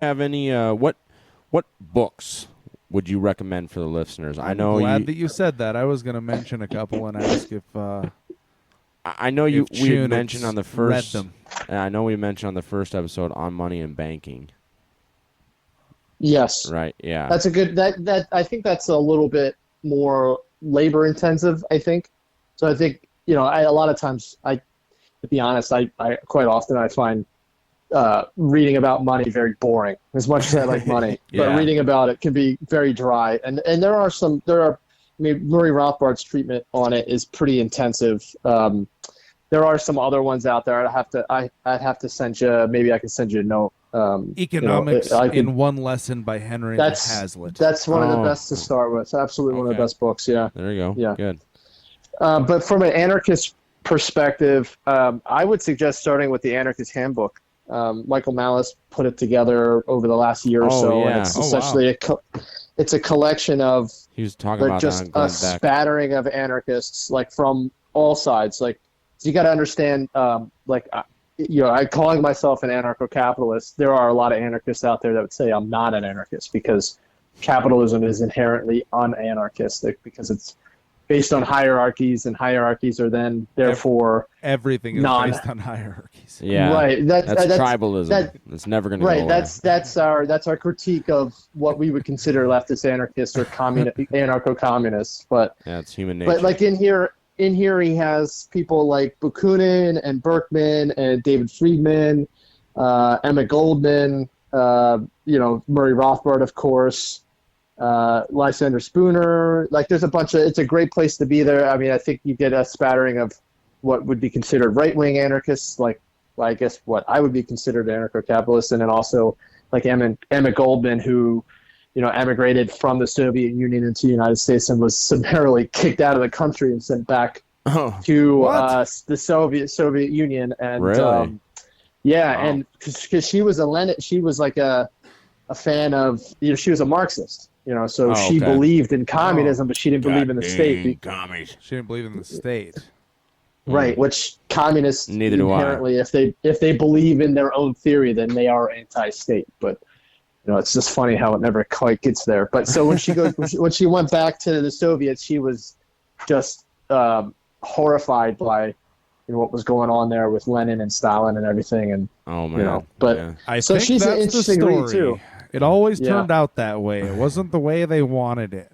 Have any what books would you recommend for the listeners? I I'm know glad that you said that. I was going to mention a couple and ask if I know if we had Chun had mentioned on the read first. them. I know we mentioned on the first episode on money and banking. Yes, Right? Yeah. that's a good that I think that's a little bit more labor intensive, I think. So I think, a lot of times to be honest, I quite often I find reading about money very boring. As much as I like money, Yeah. but reading about it can be very dry. And I mean, Murray Rothbard's treatment on it is pretty intensive. There are some other ones out there. I'd have to send you. Maybe I can send you a note. Economics I could, in One Lesson by Henry Hazlitt. that's one of the Oh. best to start with. Absolutely one of the Okay. best books. Yeah. There you go. Yeah. Good. But from an anarchist perspective, I would suggest starting with the Anarchist Handbook. Michael Malice put it together over the last year or Oh, so, yeah. and it's Oh, wow. essentially it's a collection of He was talking about just that on a Glenn Beck. spattering of anarchists, like from all sides. Like, so you got to understand, I calling myself an anarcho-capitalist. There are a lot of anarchists out there that would say I'm not an anarchist because capitalism is inherently un-anarchistic because it's based on hierarchies, and hierarchies are then therefore Everything is based on hierarchies. Yeah. right. That's tribalism. It's never going to go Right, away. that's our critique of what we would consider leftist anarchists or anarcho-communists. But Yeah, it's human nature. but like in here he has people like Bakunin and Berkman and David Friedman, Emmett Goldman, Murray Rothbard, of course, Lysander Spooner. Like, there's a bunch of. It's a great place to be there. I mean, I think you get a spattering of what would be considered right-wing anarchists, like, well, I guess what I would be considered anarcho-capitalist, and then also like Emmett Goldman, who, emigrated from the Soviet Union into the United States and was summarily kicked out of the country and sent back Oh, to What? the Soviet Union. And Really? yeah, Wow. and because she was she was like a fan of, she was a Marxist, so Oh, she okay. believed in communism, but she didn't believe in the state. Goddamn commies. She didn't believe in the state. Right, which communists Neither do I. inherently, if they believe in their own theory, then they are anti-state. But it's just funny how it never quite gets there. But so when when she went back to the Soviets, she was just horrified by what was going on there with Lenin and Stalin and everything. And Oh, man. but Yeah. I So think she's an that's the interesting read, story. too. It always Yeah. turned out that way. It wasn't the way they wanted it.